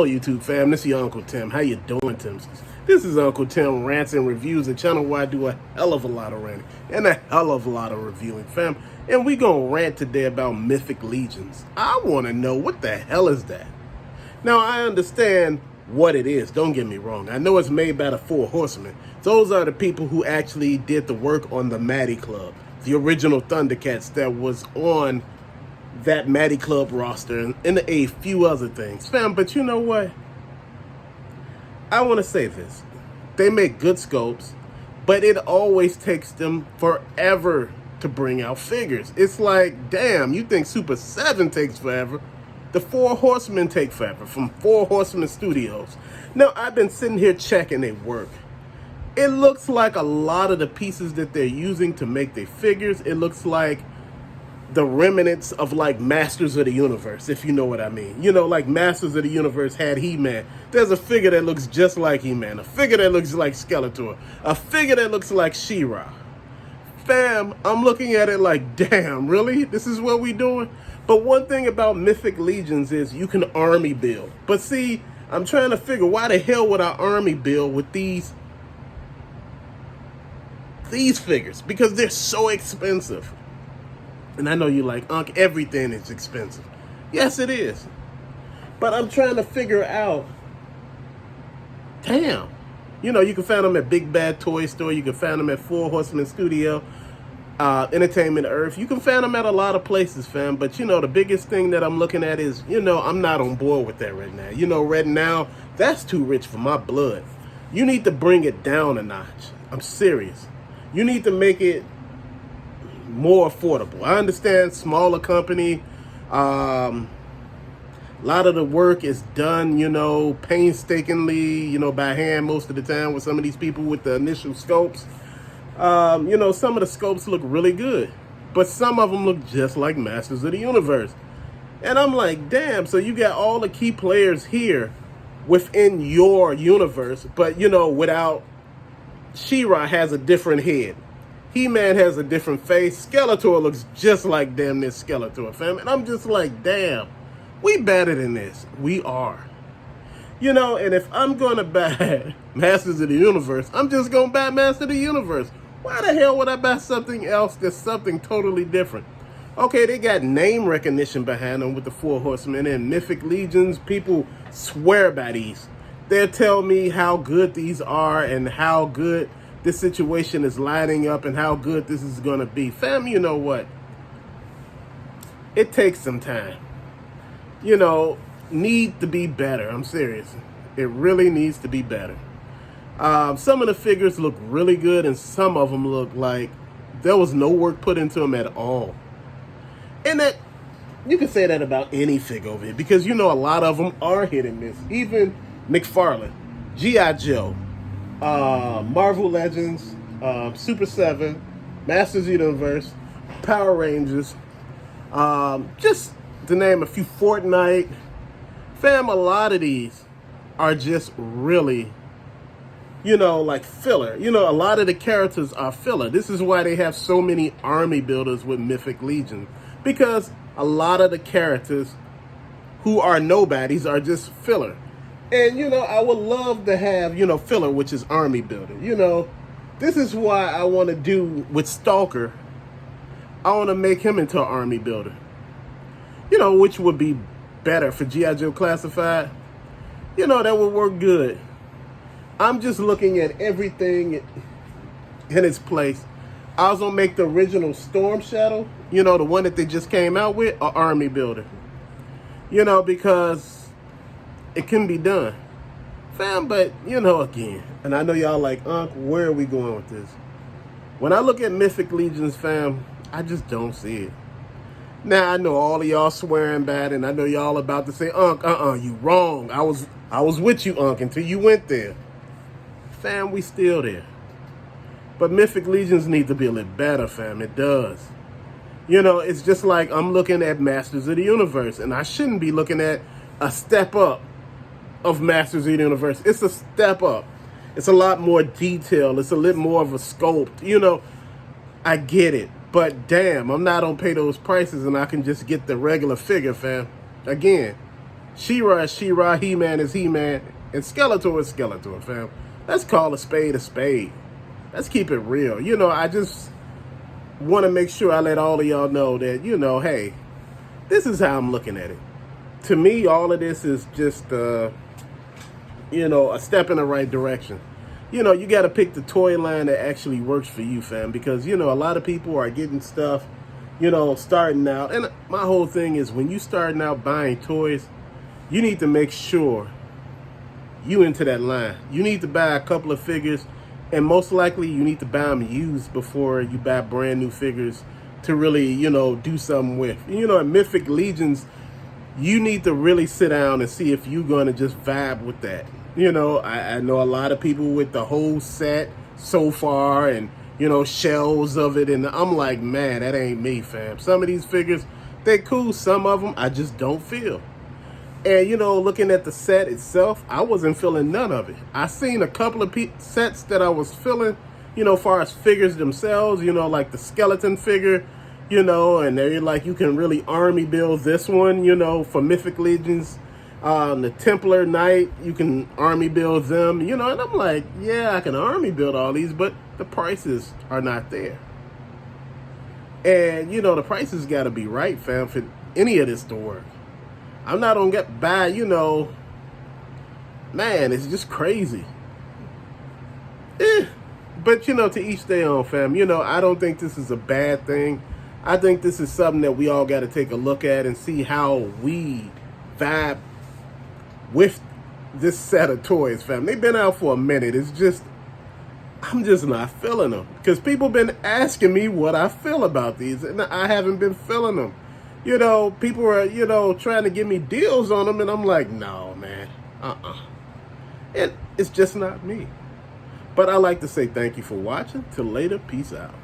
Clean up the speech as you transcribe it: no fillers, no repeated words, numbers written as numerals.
Hello YouTube fam, this is your Uncle Tim. How you doing, Tim's? This is Uncle Tim Rants and Reviews, a channel where I do a hell of a lot of ranting and a hell of a lot of reviewing, fam. And we gonna rant today about Mythic Legions. I wanna know, what the hell is that? Now, I understand what it is, don't get me wrong. I know it's made by the Four Horsemen. Those are the people who actually did the work on the Maddie Club, the original Thundercats that was on that Maddie Club roster and a few other things. Fam, but you know what? I want to say this. They make good scopes, but it always takes them forever to bring out figures. It's like, damn, you think Super 7 takes forever? The Four Horsemen take forever from Four Horsemen Studios. Now, I've been sitting here checking their work. It looks like a lot of the pieces that they're using to make their figures, it looks like the remnants of like Masters of the Universe, if you know what I mean. You know, like Masters of the Universe had He-Man. There's a figure that looks just like He-Man, a figure that looks like Skeletor, a figure that looks like She-Ra. Fam, I'm looking at it like, damn, really? This is what we doing? But one thing about Mythic Legions is you can army build. But see, I'm trying to figure, why the hell would I army build with these figures? Because they're so expensive. And I know you're like, Unc, everything is expensive. Yes, it is. But I'm trying to figure out, damn. You know, you can find them at Big Bad Toy Store. You can find them at Four Horsemen Studio, Entertainment Earth. You can find them at a lot of places, fam. But, you know, the biggest thing that I'm looking at is, you know, I'm not on board with that right now. You know, right now, that's too rich for my blood. You need to bring it down a notch. I'm serious. You need to make it more affordable. I understand smaller company, a lot of the work is done, you know, painstakingly, you know, by hand most of the time with some of these people with the initial scopes. You know, some of the scopes look really good, but some of them look just like Masters of the Universe. And I'm like, damn, so you got all the key players here within your universe, but, you know, without She-Ra has a different head. He-Man has a different face. Skeletor looks just like damn near Skeletor, fam. And I'm just like, damn, we better than this. We are. You know, and if I'm going to buy Masters of the Universe, I'm just going to buy Master of the Universe. Why the hell would I buy something else that's something totally different? Okay, they got name recognition behind them with the Four Horsemen and Mythic Legions. People swear by these. They'll tell me how good these are and how good this situation is lining up and how good this is going to be. Fam, you know what? It takes some time. You know, need to be better. I'm serious. It really needs to be better. Some of the figures look really good and some of them look like there was no work put into them at all. And that, you can say that about any figure over here because, you know, a lot of them are hit and miss. Even McFarlane, G.I. Joe, Marvel Legends, Super 7, Masters of the Universe, Power Rangers, just to name a few, Fortnite. Fam, a lot of these are just really, you know, like filler. You know, a lot of the characters are filler. This is why they have so many army builders with Mythic Legion, because a lot of the characters who are nobodies are just filler. And, you know, I would love to have, you know, filler, which is army building. You know, this is why I want to do with Stalker. I want to make him into an army builder. You know, which would be better for G.I. Joe Classified. You know, that would work good. I'm just looking at everything in its place. I was going to make the original Storm Shadow, you know, the one that they just came out with, an army builder. You know, because it can be done. Fam, but, you know, again, and I know y'all like, Unc, where are we going with this? When I look at Mythic Legions, fam, I just don't see it. Now, I know all of y'all swearing bad, and I know y'all about to say, Unc, you wrong. I was with you, Unc, until you went there. Fam, we still there. But Mythic Legions need to be a little better, fam. It does. You know, it's just like I'm looking at Masters of the Universe, and I shouldn't be looking at a step up of Masters of the Universe. It's a step up. It's a lot more detailed. It's a little more of a sculpt. You know, I get it. But damn, I'm not gonna pay those prices and I can just get the regular figure, fam. Again, She-Ra is She-Ra, He-Man is He-Man, and Skeletor is Skeletor, fam. Let's call a spade a spade. Let's keep it real. You know, I just want to make sure I let all of y'all know that, you know, hey, this is how I'm looking at it. To me, all of this is just, you know, a step in the right direction. You know, you got to pick the toy line that actually works for you, fam, because, you know, a lot of people are getting stuff, you know, starting out. And my whole thing is when you starting out buying toys, you need to make sure you into that line. You need to buy a couple of figures, and most likely you need to buy them used before you buy brand new figures to really, you know, do something with. You know, at Mythic Legions, you need to really sit down and see if you're going to just vibe with that. You know, I know a lot of people with the whole set so far and, you know, shells of it. And I'm like, man, that ain't me, fam. Some of these figures, they're cool. Some of them I just don't feel. And, you know, looking at the set itself, I wasn't feeling none of it. I seen a couple of sets that I was feeling, you know, as far as figures themselves, you know, like the skeleton figure, you know, and they're like, you can really army build this one, you know, for Mythic Legions. The Templar Knight, you can army build them, you know, and I'm like, yeah, I can army build all these, but the prices are not there. And, you know, the prices got to be right, fam, for any of this to work. I'm not gonna get by, you know, man, it's just crazy. But, you know, to each their own, fam. You know, I don't think this is a bad thing. I think this is something that we all got to take a look at and see how we vibe with this set of toys, fam. They've been out for a minute. It's just, I'm just not feeling them. Because people been asking me what I feel about these, and I haven't been feeling them. You know, people are, you know, trying to give me deals on them, and I'm like, no, man, And it's just not me. But I like to say thank you for watching. Till later, peace out.